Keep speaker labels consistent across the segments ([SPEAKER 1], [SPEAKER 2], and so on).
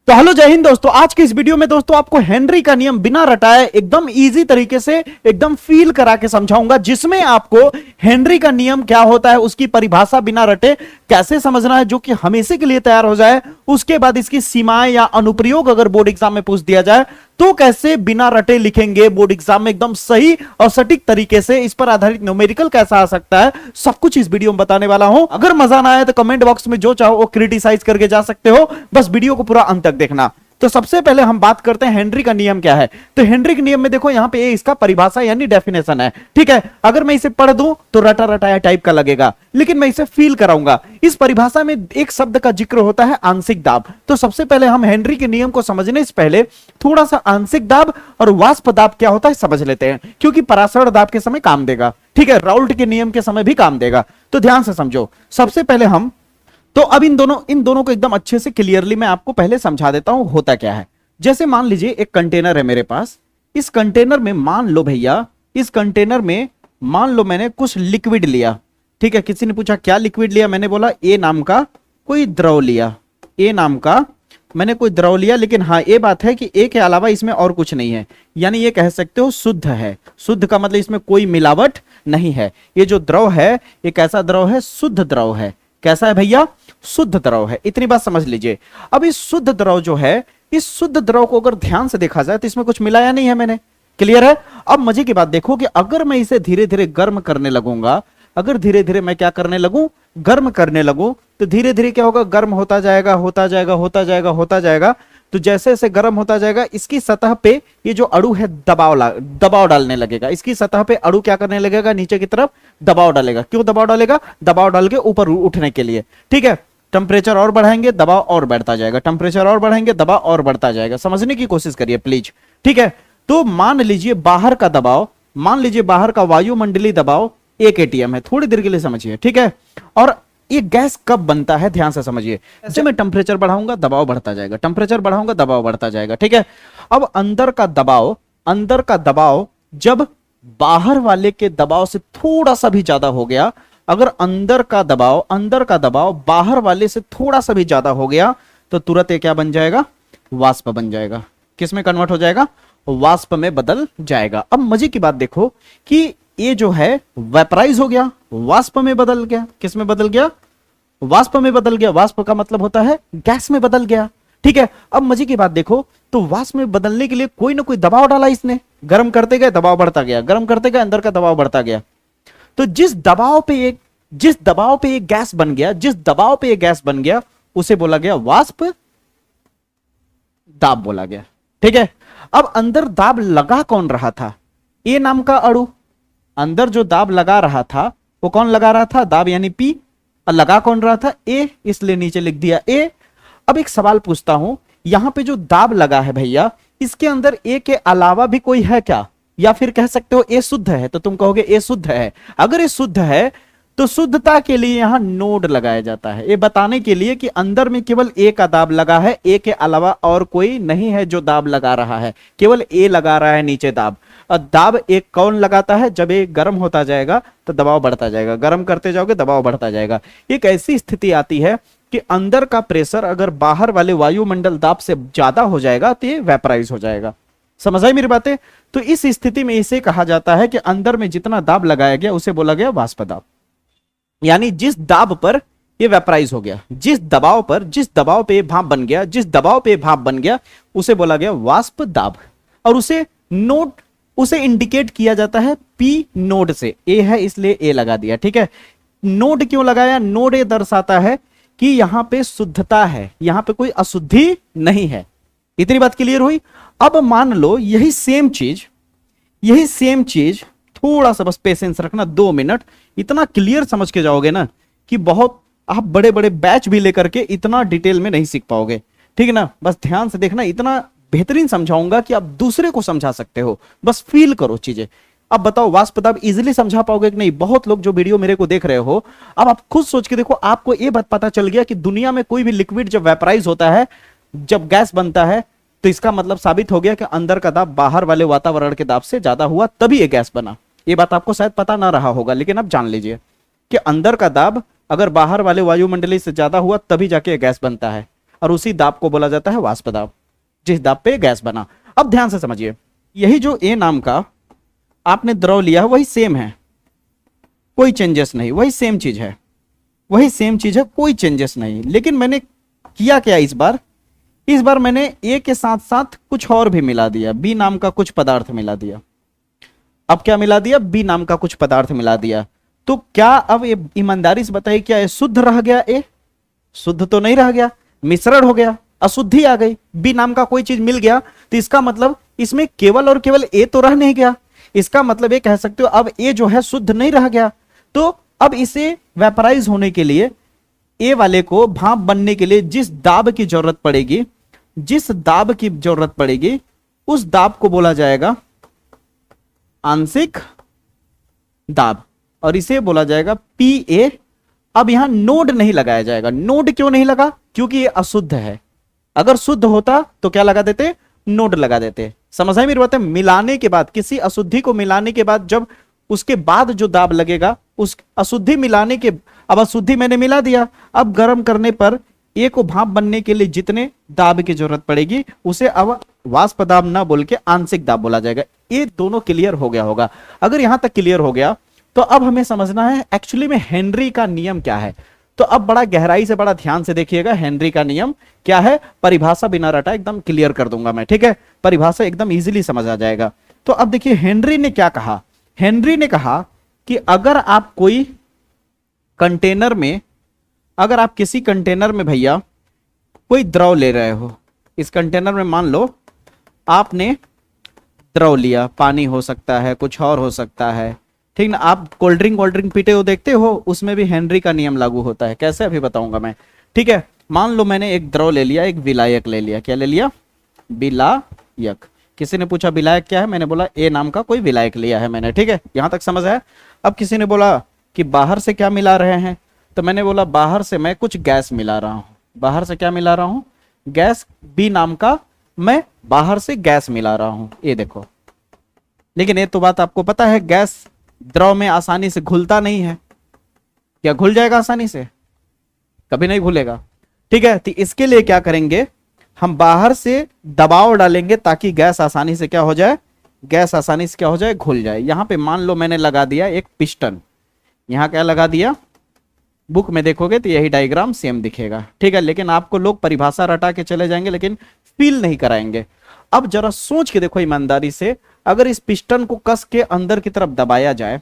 [SPEAKER 1] तो हेलो जय हिंद दोस्तों। आज के इस वीडियो में दोस्तों आपको हेनरी का नियम बिना रटाए एकदम इजी तरीके से एकदम फील करा के समझाऊंगा, जिसमें आपको हेनरी का नियम क्या होता है उसकी परिभाषा बिना रटे कैसे समझना है, जो कि हमेशा के लिए तैयार हो जाए। उसके बाद इसकी सीमाएं या अनुप्रयोग अगर बोर्ड एग्जाम में पूछ दिया जाए तो कैसे बिना रटे लिखेंगे बोर्ड एग्जाम में एकदम सही और सटीक तरीके से। इस पर आधारित न्यूमेरिकल कैसा आ सकता है, सब कुछ इस वीडियो में बताने वाला हूं। अगर मजा ना आए तो कमेंट बॉक्स में जो चाहो वो क्रिटिसाइज करके जा सकते हो, बस वीडियो को पूरा अंत तक देखना। तो सबसे पहले हम बात करते हैं हेनरी का नियम क्या है। तो हेनरी के नियम में देखो यहां पे इसका परिभाषा यानी डेफिनेशन है, ठीक है। अगर मैं इसे पढ़ दूं तो रटा रटाया टाइप का लगेगा, लेकिन मैं इसे फील कराऊंगा। इस परिभाषा में एक शब्द का जिक्र होता है आंशिक दाब। तो सबसे पहले हम हेनरी के नियम को समझने से पहले थोड़ा सा आंशिक दाब और वाष्प दाब क्या होता है समझ लेते हैं, क्योंकि परासरण दाब के समय काम देगा, ठीक है। राउल्ट के नियम के समय भी काम देगा, तो ध्यान से समझो। सबसे पहले हम तो अब इन दोनों को एकदम अच्छे से क्लियरली मैं आपको पहले समझा देता हूं होता क्या है। जैसे मान लीजिए एक कंटेनर है मेरे पास। इस कंटेनर में मान लो भैया, इस कंटेनर में मान लो मैंने कुछ लिक्विड लिया, ठीक है। किसी ने पूछा क्या लिक्विड लिया, मैंने बोला ए नाम का कोई द्रव लिया, ए नाम का मैंने कोई द्रव लिया। लेकिन हाँ ये बात है कि ए के अलावा इसमें और कुछ नहीं है, यानी ये कह सकते हो शुद्ध है। शुद्ध का मतलब इसमें कोई मिलावट नहीं है। ये जो द्रव है ये कैसा द्रव है, शुद्ध द्रव है। कैसा है भैया, शुद्ध द्रव है। इतनी बात समझ लीजिए। अब इस शुद्ध द्रव जो है, इस शुद्ध द्रव को अगर ध्यान से देखा जाए तो इसमें कुछ मिलाया नहीं है मैंने, क्लियर है। अब मजे की बात देखो कि अगर मैं इसे धीरे धीरे गर्म करने लगूंगा, अगर धीरे धीरे मैं क्या करने लगूं, गर्म करने लगूं, तो धीरे धीरे क्या होगा, गर्म होता जाएगा होता जाएगा होता जाएगा होता जाएगा। तो जैसे जैसे गर्म होता जाएगा इसकी सतह पे ये जो अणु है दबाव डालने लगेगा। इसकी सतह पे अणु क्या करने लगेगा, नीचे की तरफ दबाव डालेगा। क्यों दबाव डालेगा, दबाव डाल के ऊपर उठने के लिए, ठीक है। टेम्परेचर और बढ़ाएंगे दबाव और बढ़ता जाएगा, टेम्परेचर और बढ़ाएंगे दबाव और बढ़ता जाएगा। समझने की कोशिश करिए प्लीज, ठीक है। तो मान लीजिए बाहर का दबाव, मान लीजिए बाहर का वायुमंडलीय दबाव 1 atm है। थोड़ी देर के लिए समझिए, ठीक है। और ये गैस कब बनता है ध्यान से समझिए। जैसे मैं टेम्परेचर बढ़ाऊंगा दबाव बढ़ता जाएगा, टेम्परेचर बढ़ाऊंगा दबाव बढ़ता जाएगा, ठीक है। अब अंदर का दबाव जब बाहर वाले के दबाव से थोड़ा सा भी ज्यादा हो गया, अगर अंदर का दबाव बाहर वाले से थोड़ा सा भी ज्यादा हो गया तो तुरंत ये क्या बन जाएगा, वाष्प बन जाएगा। किस में कन्वर्ट हो जाएगा, वाष्प में बदल जाएगा। अब मजे की बात देखो कि ये जो है वेपराइज हो गया, वाष्प में बदल गया। किस में बदल गया, वाष्प में बदल गया। वाष्प का मतलब होता है गैस में बदल गया, ठीक है। अब मजे की बात देखो, तो वाष्प में बदलने के लिए कोई ना कोई दबाव डाला इसने, गर्म करते गए दबाव बढ़ता गया, गर्म करते गए अंदर का दबाव बढ़ता गया। तो जिस दबाव पे एक गैस बन गया उसे बोला गया वाष्प दाब बोला गया, ठीक है। अब अंदर दाब लगा कौन रहा था, ए नाम का अणु। अंदर जो दाब लगा रहा था वो कौन लगा रहा था, दाब यानी पी। और लगा कौन रहा था, ए, इसलिए नीचे लिख दिया ए। अब एक सवाल पूछता हूं, यहां पे जो दाब लगा है भैया, इसके अंदर ए के अलावा भी कोई है क्या, या फिर कह सकते हो ए शुद्ध है। तो तुम कहोगे ए शुद्ध है। अगर ए शुद्ध है तो शुद्धता के लिए यहां नोड लगाया जाता है, ये बताने के लिए कि अंदर में केवल ए का दाब लगा है, ए के अलावा और कोई नहीं है जो दाब लगा रहा है, केवल ए लगा रहा है नीचे दाब। और दाब एक कौन लगाता है, जब ये गर्म होता जाएगा तो दबाव बढ़ता जाएगा, गर्म करते जाओगे दबाव बढ़ता जाएगा। एक ऐसी स्थिति आती है कि अंदर का प्रेशर अगर बाहर वाले वायुमंडल दाब से ज्यादा हो जाएगा तो ये वेपराइज हो जाएगा। समझ आई मेरी बातें। तो इस स्थिति में इसे कहा जाता है कि अंदर में जितना दाब लगाया गया उसे बोला गया वाष्प दाब। यानी जिस दाब पर ये वेपराइज हो गया, जिस दबाव पे ये भाप बन गया उसे बोला गया वाष्प दाब। और उसे इंडिकेट किया जाता है पी नोड से। ए है इसलिए ए लगा दिया, ठीक है। नोड क्यों लगाया, नोड ये दर्शाता है कि यहां पे शुद्धता है, यहां पे कोई अशुद्धि नहीं है। इतनी बात क्लियर हुई। अब मान लो यही सेम चीज थोड़ा सा बस पेशेंस रखना, 2 मिनट, इतना क्लियर समझ के जाओगे ना कि बहुत आप बड़े बड़े बैच भी लेकर के इतना डिटेल में नहीं सीख पाओगे, ठीक है ना। बस ध्यान से देखना, इतना बेहतरीन समझाऊंगा कि आप दूसरे को समझा सकते हो, बस फील करो चीजें। अब बताओ वाष्प दाब इजीली समझा पाओगे कि नहीं। बहुत लोग जो वीडियो मेरे को देख रहे हो, अब आप खुद सोच के देखो, आपको यह बात पता चल गया कि दुनिया में कोई भी लिक्विड जब वेपराइज होता है, जब गैस बनता है, तो इसका मतलब साबित हो गया कि अंदर का दाब बाहर वाले वातावरण के दाब से ज्यादा हुआ तभी यह गैस बना। ये बात आपको शायद पता ना रहा होगा, लेकिन अब जान लीजिए कि अंदर का दाब अगर बाहर वाले वायुमंडलीय से ज्यादा हुआ तभी जाके गैस बनता है। और उसी दाब को बोला जाता है वाष्प दाब, जिस दाब पे गैस बना। अब ध्यान से समझिए, यही जो ए नाम का आपने द्रव लिया है वही सेम है, कोई चेंजेस नहीं, वही सेम चीज है, वही सेम चीज है, कोई चेंजेस नहीं। लेकिन मैंने किया क्या इस बार मैंने ए के साथ साथ कुछ और भी मिला दिया, बी नाम का कुछ पदार्थ मिला दिया। अब क्या मिला दिया? बी नाम का कुछ पदार्थ मिला दिया। तो क्या अब ये ईमानदारी से बताइए, क्या ये शुद्ध रह गया? ए शुद्ध तो नहीं रह गया, मिश्रण हो गया, अशुद्धि आ गई। बी नाम का कोई चीज मिल गया तो इसका मतलब इसमें केवल और केवल ए तो रह नहीं गया, इसका मतलब ये कह सकते हो अब ए जो है शुद्ध नहीं रह गया। तो अब इसे वेपराइज होने के लिए, ए वाले को भाप बनने के लिए जिस दाब की जरूरत पड़ेगी, जिस दाब की जरूरत पड़ेगी उस दाब को बोला जाएगा आंशिक दाब, और इसे बोला जाएगा पी ए। अब यहां नोड नहीं लगाया जाएगा। नोड क्यों नहीं लगा? क्योंकि ये अशुद्ध है। अगर शुद्ध होता तो क्या लगा देते? नोड लगा देते। समझ में मेरी बात है? मिलाने के बाद, किसी अशुद्धि को मिलाने के बाद जब उसके बाद जो दाब लगेगा, उस अशुद्धि मिलाने के, अब अशुद्धि मैंने मिला दिया, अब गर्म करने पर ए को भाप बनने के लिए जितने दाब की जरूरत पड़ेगी उसे अब वाष्प दाब ना बोल के आंशिक दाब बोला जाएगा। ये दोनों क्लियर हो गया होगा। अगर यहां तक क्लियर हो गया तो अब हमें समझना है एक्चुअली में हेनरी का नियम क्या है। तो अब बड़ा गहराई से, बड़ा ध्यान से देखिएगा, हेनरी का नियम क्या है। परिभाषा बिना रटा एकदम क्लियर कर दूंगा मैं, ठीक है? परिभाषा एकदम इजीली समझ आ जाएगा। तो अब देखिए हेनरी ने क्या कहा। हेनरी ने कहा कि अगर आप कोई कंटेनर में, अगर आप किसी कंटेनर में भैया कोई द्रव ले रहे हो, इस कंटेनर में मान लो आपने द्रव लिया, पानी हो सकता है, कुछ और हो सकता है, ठीक ना? आप कोल्ड ड्रिंक पीते हो, देखते हो, उसमें भी हेनरी का नियम लागू होता है। कैसे अभी बताऊंगा मैं, ठीक है? मान लो मैंने एक द्रव ले लिया, एक विलायक ले लिया। क्या ले लिया? विलायक। किसी ने पूछा विलायक क्या है, मैंने बोला ए नाम का कोई विलायक लिया है मैंने, ठीक है? यहां तक समझ है? अब किसी ने बोला कि बाहर से क्या मिला रहे हैं, तो मैंने बोला बाहर से मैं कुछ गैस मिला रहा हूं। बाहर से क्या मिला रहा हूं? गैस। बी नाम का मैं बाहर से गैस मिला रहा हूं, ये देखो। लेकिन ये तो बात आपको पता है, गैस द्रव में आसानी से घुलता नहीं है। क्या घुल जाएगा आसानी से? कभी नहीं घुलेगा, ठीक है? तो इसके लिए क्या करेंगे, हम बाहर से दबाव डालेंगे ताकि गैस आसानी से क्या हो जाए, गैस आसानी से क्या हो जाए, घुल जाए। यहां पे मान लो मैंने लगा दिया एक पिस्टन, यहां क्या लगा दिया, बुक में देखोगे तो यही डायग्राम सेम दिखेगा, ठीक है? लेकिन आपको लोग परिभाषा रटा के चले जाएंगे लेकिन फील नहीं कराएंगे। अब जरा सोच के देखो ईमानदारी से, अगर इस पिस्टन को कस के अंदर की तरफ दबाया जाए,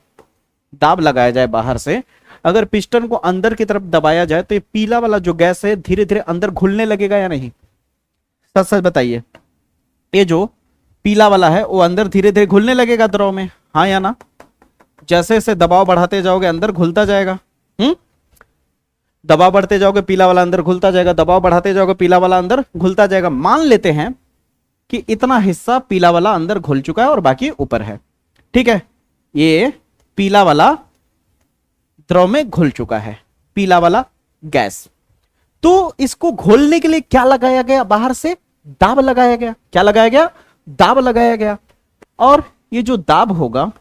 [SPEAKER 1] दाब लगाया जाए बाहर से, अगर पिस्टन को अंदर की तरफ दबाया जाए तो ये पीला वाला जो गैस है धीरे धीरे अंदर घुलने लगेगा या नहीं? सच सच बताइए, ये जो पीला वाला है वो अंदर धीरे धीरे घुलने लगेगा द्रव में, हाँ या ना? जैसे जैसे दबाव बढ़ाते जाओगे अंदर घुलता जाएगा। दबाव बढ़ते जाओगे पीला वाला अंदर घुलता जाएगा, दबाव बढ़ाते जाओगे पीला वाला अंदर घुलता जाएगा। मान लेते हैं कि इतना हिस्सा पीला वाला अंदर घुल चुका है और बाकी ऊपर है, ठीक है? ये पीला वाला द्रव में घुल चुका है, पीला वाला गैस। तो इसको घोलने के लिए क्या लगाया गया? बाहर से दाब लगाया गया। क्या लगाया गया? दाब लगाया गया। और ये जो दाब होगा,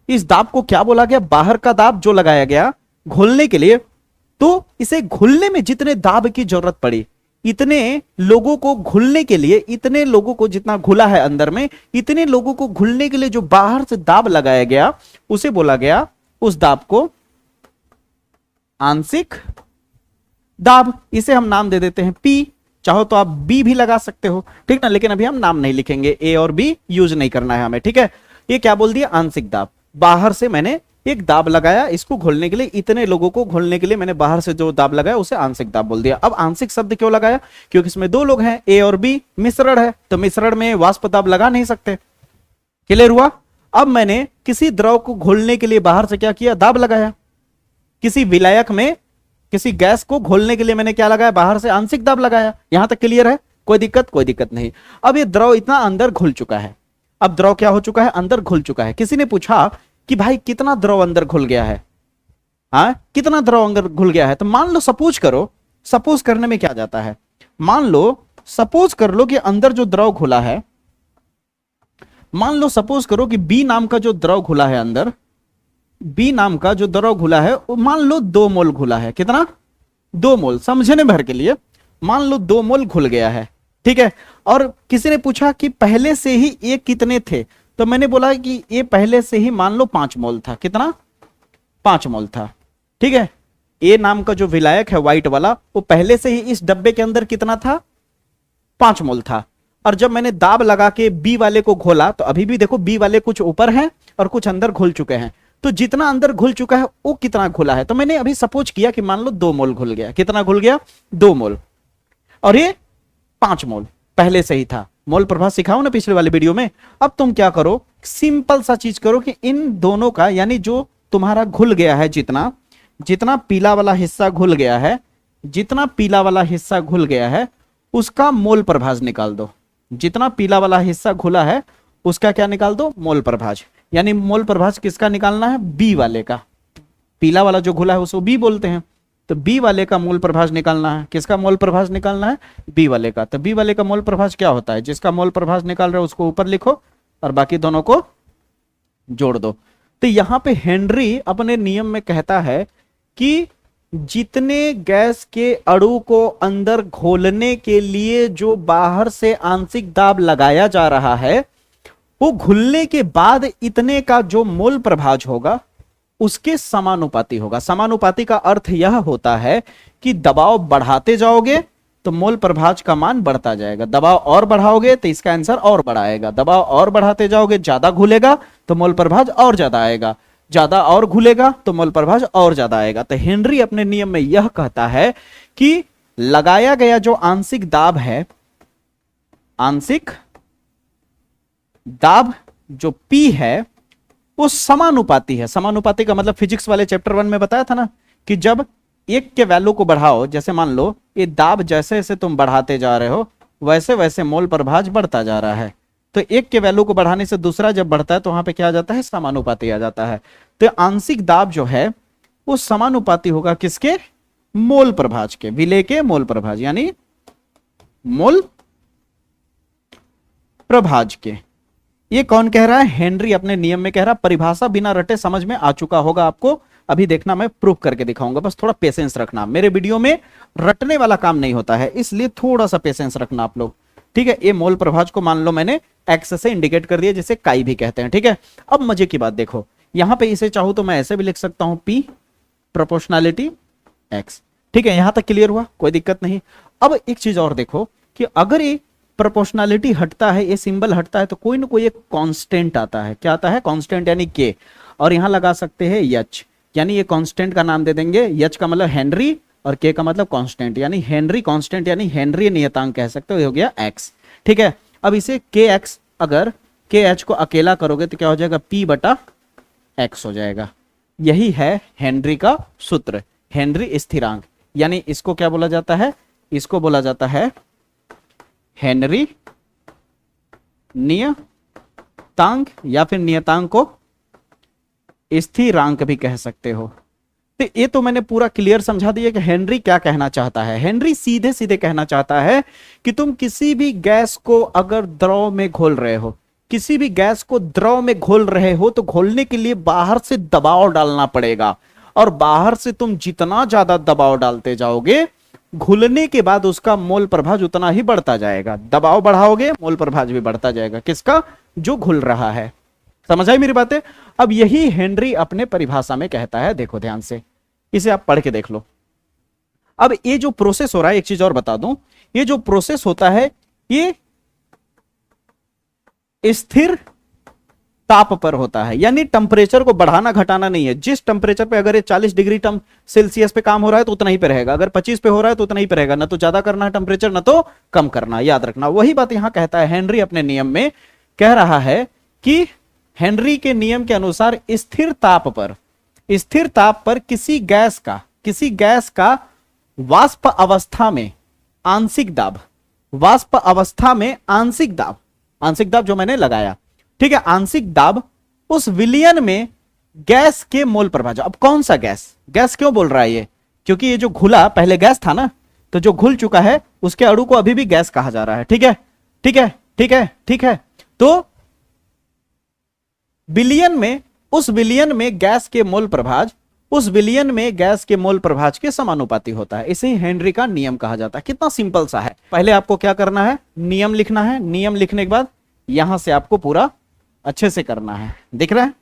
[SPEAKER 1] इस दाब को क्या बोला गया? बाहर का दाब जो लगाया गया घोलने के लिए। तो इसे घुलने में जितने दाब की जरूरत पड़ी, इतने लोगों को घुलने के लिए, इतने लोगों को जितना घुला है अंदर में, इतने लोगों को घुलने के लिए जो बाहर से दाब लगाया गया उसे बोला गया, उस दाब को आंशिक दाब। इसे हम नाम दे देते हैं पी। चाहो तो आप बी भी लगा सकते हो, ठीक ना? लेकिन अभी हम नाम नहीं लिखेंगे, ए और बी यूज नहीं करना है हमें, ठीक है? ये क्या बोल दिया? आंशिक दाब। बाहर से मैंने एक दाब लगाया इसको घोलने के लिए, इतने लोगों को घोलने के लिए मैंने बाहर से जो दाब लगाया उसे आंशिक दाब बोल दिया। अब आंशिक शब्द क्यों लगाया? क्योंकि इसमें दो लोग हैं, ए और बी, मिश्रण है, तो मिश्रण में वाष्प दाब लगा नहीं सकते। क्लियर हुआ? अब मैंने किसी द्रव को घोलने के लिए बाहर से क्या किया? दाब लगाया। किसी विलायक में किसी गैस को घोलने के लिए मैंने क्या लगाया? बाहर से आंशिक दाब लगाया। यहां तक क्लियर है? कोई दिक्कत? कोई दिक्कत नहीं। अब ये द्रव इतना अंदर घुल चुका है। अब द्रव क्या हो चुका है? अंदर घुल चुका है। किसी ने पूछा कि भाई कितना द्रव अंदर घुल गया है? हाँ, कितना द्रव अंदर घुल गया है? तो मान लो, सपोज करो, सपोज करने में क्या जाता है, मान लो सपोज कर लो कि अंदर जो द्रव घुला है, मान लो सपोज करो कि बी नाम का जो द्रव घुला है अंदर, बी नाम का जो द्रव घुला है वो मान लो 2 मोल घुला है। कितना? 2 मोल। समझने भर के लिए मान लो 2 मोल घुल गया है, ठीक है। और किसी ने पूछा कि पहले से ही ये कितने थे, तो मैंने बोला कि ये पहले से ही मान लो 5 मोल था। कितना? 5 मोल था, ठीक है। ए नाम का जो विलायक है व्हाइट वाला, वो पहले से ही इस डब्बे के अंदर कितना था? 5 मोल था। और जब मैंने दाब लगा के बी वाले को घोला, तो अभी भी देखो बी वाले कुछ ऊपर हैं और कुछ अंदर घुल चुके हैं। तो जितना अंदर घुल चुका है वो कितना घुला है, तो मैंने अभी सपोज किया कि मान लो 2 मोल घुल गया। कितना घुल गया? 2 मोल। और ये 5 मोल पहले से ही था। मोल प्रभाव सिखाओ ना पिछले वाले वीडियो में। अब तुम क्या करो, सिंपल सा चीज करो कि इन दोनों का, यानी जो तुम्हारा घुल गया है, जितना जितना पीला वाला हिस्सा घुल गया है, जितना पीला वाला हिस्सा घुल गया है उसका मोल प्रभाज निकाल दो। जितना पीला वाला हिस्सा घुला है उसका क्या निकाल दो? मोल प्रभाज। यानी मोल प्रभाज किसका निकालना है? बी वाले का। पीला वाला जो घुला है उसको बी बोलते हैं, तो बी वाले का मोल प्रभाज निकालना है। किसका मोल प्रभाज निकालना है? बी वाले का। तो बी वाले का मोल प्रभाज क्या होता है? जिसका मोल प्रभाज निकाल रहे हो उसको ऊपर लिखो और बाकी दोनों को जोड़ दो। तो यहां पे हेनरी अपने नियम में कहता है कि जितने गैस के अणु को अंदर घोलने के लिए जो बाहर से आंशिक दाब लगाया जा रहा है, वो घुलने के बाद इतने का जो मोल प्रभाज होगा उसके समानुपाती होगा। समानुपाती का अर्थ यह होता है कि दबाव बढ़ाते जाओगे तो मोल प्रभाज का मान बढ़ता जाएगा, दबाव और बढ़ाओगे तो इसका आंसर और बढ़ाएगा, दबाव और बढ़ाते जाओगे, ज्यादा घुलेगा तो मोल प्रभाज और ज्यादा आएगा, ज्यादा और घुलेगा तो मोल प्रभाज और ज्यादा आएगा। तो हेनरी अपने नियम में यह कहता है कि लगाया गया जो आंशिक दाब है, आंशिक दाब जो P है वो समानुपाती है। समानुपाती का मतलब फिजिक्स वाले चैप्टर 1 में बताया था ना कि जब एक के वैल्यू को बढ़ाओ, जैसे मान लो ये दाब जैसे जैसे तुम बढ़ाते जा रहे हो वैसे वैसे मोल प्रभाज बढ़ता जा रहा है। तो एक के वैल्यू को बढ़ाने से दूसरा जब बढ़ता है तो वहां पे क्या आ जाता है? समानुपाती आ जाता है। तो आंशिक दाब जो है वो समानुपाती होगा किसके? मोल प्रभाज के, विलेय के मोल प्रभाज, यानी मोल प्रभाज के। ये कौन कह रहा है? हेनरी अपने नियम में कह रहा है। परिभाषा बिना रटे समझ में आ चुका होगा आपको। अभी देखना, मैं प्रूफ करके दिखाऊंगा, बस थोड़ा पेशेंस रखना। मेरे वीडियो में रटने वाला काम नहीं होता है, इसलिए थोड़ा सा पेशेंस रखना आप लोग, ठीक है। ये मोल प्रभाज को मान लो मैंने एक्स से इंडिकेट कर दिया, जिसे काई भी कहते हैं, ठीक है। अब मजे की बात देखो, यहां पे इसे चाहूं तो मैं ऐसे भी लिख सकता हूं, P प्रोपोर्शनैलिटी एक्स, ठीक है। यहां तक क्लियर हुआ? कोई दिक्कत नहीं। अब एक चीज और देखो कि अगर ये प्रोपोर्शनैलिटी हटता है, ये सिंबल हटता है, तो कोई ना कोई एक कांस्टेंट आता है। क्या आता है? कांस्टेंट, यानी के। और यहां लगा सकते हैं एच, यानी ये कांस्टेंट का नाम दे देंगे। एच का मतलब हेनरी और के का मतलब कांस्टेंट, यानी हेनरी कांस्टेंट, यानी हेनरी नियतांक कह सकते हो। ये हो गया एक्स, ठीक है। अब इसे के एक्स, अगर के एच को अकेला करोगे तो क्या हो जाएगा? P बटा एक्स हो जाएगा। यही है हेनरी का सूत्र, हेनरी स्थिरांक। यानी इसको क्या बोला जाता है? इसको बोला जाता है हेनरी नियतांक, या फिर नियतांक को स्थिरांक भी कह सकते हो। तो ये तो मैंने पूरा क्लियर समझा दिया कि हेनरी क्या कहना चाहता है। हेनरी सीधे सीधे कहना चाहता है कि तुम किसी भी गैस को अगर द्रव में घोल रहे हो, किसी भी गैस को द्रव में घोल रहे हो, तो घोलने के लिए बाहर से दबाव डालना पड़ेगा। और बाहर से तुम जितना ज्यादा दबाव डालते जाओगे, घुलने के बाद उसका मोल प्रभाज उतना ही बढ़ता जाएगा। दबाव बढ़ाओगे, मोल प्रभाज भी बढ़ता जाएगा। किसका? जो घुल रहा है। समझ आई मेरी बातें? अब यही हेनरी अपने परिभाषा में कहता है। देखो ध्यान से, इसे आप पढ़ के देख लो। अब ये जो प्रोसेस हो रहा है, एक चीज और बता दूं, ये जो प्रोसेस होता है ये स्थिर ताप पर होता है, यानी टेम्परेचर को बढ़ाना घटाना नहीं है। जिस टेम्परेचर पे अगर ये 40 डिग्री सेल्सियस पे काम हो रहा है तो उतना ही पे रहेगा, अगर 25 पे हो रहा है तो उतना ही पे रहेगा। ना तो ज्यादा करना है टेम्परेचर, ना तो कम करना, याद रखना। वही बात यहां कहता है हेनरी अपने नियम में, कह रहा है कि हेनरी के नियम के अनुसार स्थिर ताप पर किसी गैस का वाष्प अवस्था में आंशिक दाब, वाष्प अवस्था में आंशिक दाब जो मैंने लगाया, ठीक है, आंशिक दाब, उस विलयन में गैस के मोल प्रभाज। अब कौन सा गैस क्यों बोल रहा है ये? क्योंकि ये जो घुला पहले गैस था ना, तो जो घुल चुका है उसके अणु को अभी भी गैस कहा जा रहा है, ठीक है, ठीक है, ठीक है, ठीक है। तो विलयन में, उस विलयन में गैस के मोल प्रभाज उस विलियन में गैस के मोल प्रभाज के समानुपाती होता है। इसे हेनरी का नियम कहा जाता है। कितना सिंपल सा है। पहले आपको क्या करना है, नियम लिखना है। नियम लिखने के बाद यहां से आपको पूरा अच्छे से करना है। दिख रहा है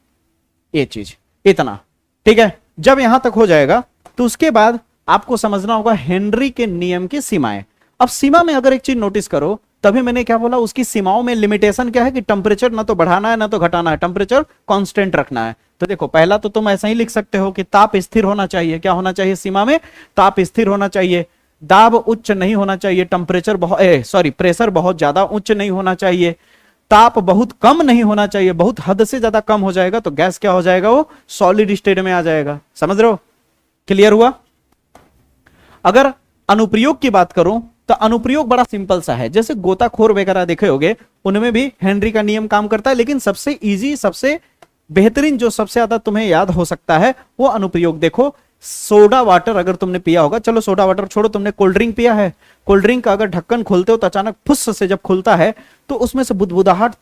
[SPEAKER 1] ये चीज, इतना ठीक है। जब यहां तक हो जाएगा तो उसके बाद आपको समझना होगा हेनरी के नियम की सीमाएं। अब सीमा में अगर एक चीज नोटिस करो, तभी मैंने क्या बोला, उसकी सीमाओं में लिमिटेशन क्या है कि टेम्परेचर ना तो बढ़ाना है ना तो घटाना है, टेम्परेचर कांस्टेंट रखना है। तो देखो पहला तो तुम ऐसा ही लिख सकते हो कि ताप स्थिर होना चाहिए। क्या होना चाहिए सीमा में, ताप स्थिर होना चाहिए, दाब उच्च नहीं होना चाहिए, टेम्परेचर प्रेशर बहुत ज्यादा उच्च नहीं होना चाहिए, ताप बहुत कम नहीं होना चाहिए। बहुत हद से ज्यादा कम हो जाएगा तो गैस क्या हो जाएगा, वो सॉलिड स्टेट में आ जाएगा। समझ रहे हो, क्लियर हुआ। अगर अनुप्रयोग की बात करूं तो अनुप्रयोग बड़ा सिंपल सा है। जैसे गोताखोर वगैरह देखे होंगे, उनमें भी हेनरी का नियम काम करता है। लेकिन सबसे इजी, सबसे बेहतरीन, जो सबसे ज्यादा तुम्हें याद हो सकता है वो अनुप्रयोग देखो। सोडा वाटर अगर तुमने पिया होगा, चलो सोडा वाटर छोड़ो, तुमने कोल्ड ड्रिंक पिया है। कोल्ड ड्रिंक का अगर ढक्कन खोलते हो तो अचानक फुस से जब खुलता है तो उसमें से बुदबुदाहट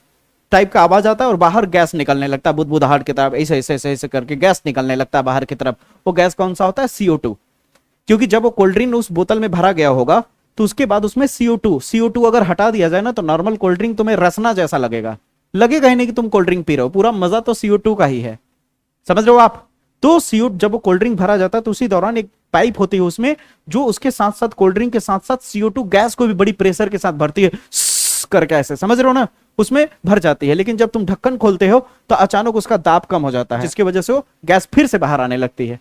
[SPEAKER 1] टाइप का आवाज आता है और बाहर गैस निकलने लगता है बुदबुदाहट की तरफ, ऐसे ऐसे ऐसे ऐसे करके गैस निकलने लगता है बाहर की तरफ। वो गैस कौन सा होता है, CO2। क्योंकि जब वो कोल्ड ड्रिंक उस बोतल में भरा गया होगा तो उसके बाद उसमें CO2 अगर हटा दिया जाए ना तो नॉर्मल कोल्ड ड्रिंक तुम्हें रसना जैसा लगेगा ही नहीं कि तुम कोल्ड ड्रिंक पी रहे हो। पूरा मजा तो CO2 का ही है। समझ रहे हो आप। तो CO जब वो कोल्ड ड्रिंक भरा जाता है तो उसी दौरान एक पाइप होती है उसमें, जो उसके साथ साथ कोल्ड ड्रिंक के साथ साथ CO2 गैस को भी बड़ी प्रेशर के साथ भरती है करके, ऐसे समझ रहे हो ना, उसमें भर जाती है। लेकिन जब तुम ढक्कन खोलते हो तो अचानक उसका दाब कम हो जाता है, जिसकी वजह से वो गैस फिर से बाहर आने लगती है।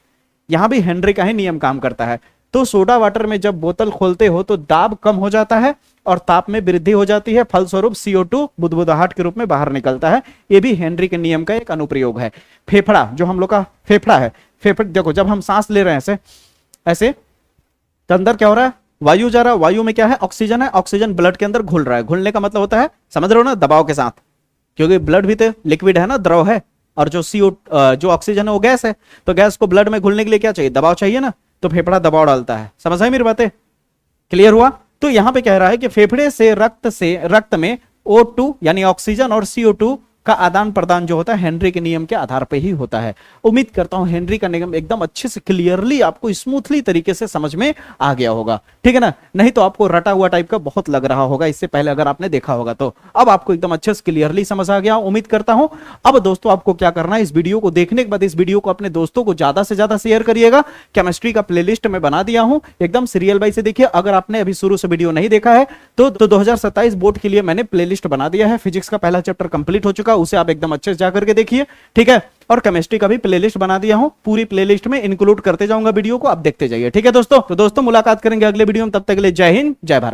[SPEAKER 1] यहां भी हेनरी का ही नियम काम करता है। तो सोडा वाटर में जब बोतल खोलते हो तो दाब कम हो जाता है और ताप में वृद्धि हो जाती है, फलस्वरूप CO2 बुदबुदाहट के रूप में बाहर निकलता है। यह भी हेनरी के नियम का एक अनुप्रयोग है। फेफड़ा, जो हम लोग का फेफड़ा है, फेफड़े देखो, जब हम सांस ले रहे हैं ऐसे ऐसे तो अंदर क्या हो रहा है, वायु जा रहा है। वायु में क्या है, ऑक्सीजन है। ऑक्सीजन ब्लड के अंदर घुल रहा है। घुलने का मतलब होता है, समझ रहे हो ना, दबाव के साथ, क्योंकि ब्लड भी तो लिक्विड है ना, द्रव है, और जो ऑक्सीजन है वो गैस है। तो गैस को ब्लड में घुलने के लिए क्या चाहिए, दबाव चाहिए ना, तो फेफड़ा दबाव डालता है। समझ आई मेरी बातें, क्लियर हुआ। तो यहां पे कह रहा है कि फेफड़े से रक्त में O2 यानी ऑक्सीजन और CO2 का आदान प्रदान जो होता है हेनरी के नियम के आधार पर ही होता है। उम्मीद करता हूं हेनरी का नियम एकदम अच्छे से क्लियरली आपको स्मूथली तरीके से समझ में आ गया होगा, ठीक है ना। नहीं तो आपको रटा हुआ टाइप का बहुत लग रहा होगा इससे पहले अगर आपने देखा होगा तो। अब आपको एकदम अच्छे से क्लियरली समझ आ गया उम्मीद करता हूं। अब दोस्तों आपको क्या करना है, इस वीडियो को देखने के बाद इस वीडियो को अपने दोस्तों को ज्यादा से ज्यादा शेयर करिएगा। केमिस्ट्री का प्लेलिस्ट में बना दिया हूं, एकदम सीरियल वाइज से देखिए। अगर आपने अभी शुरू से वीडियो नहीं देखा है तो 2027 बोर्ड के लिए मैंने प्लेलिस्ट बना दिया है। फिजिक्स का पहला चैप्टर कंप्लीट हो चुका, उसे आप एकदम अच्छे से जाकर के देखिए, ठीक है। और केमिस्ट्री का भी प्लेलिस्ट बना दिया हूं, पूरी प्लेलिस्ट में इंक्लूड करते जाऊंगा वीडियो को, आप देखते जाइए, ठीक है दोस्तों। तो दोस्तों मुलाकात करेंगे अगले वीडियो में, तब तक के लिए जय हिंद, जय भारत।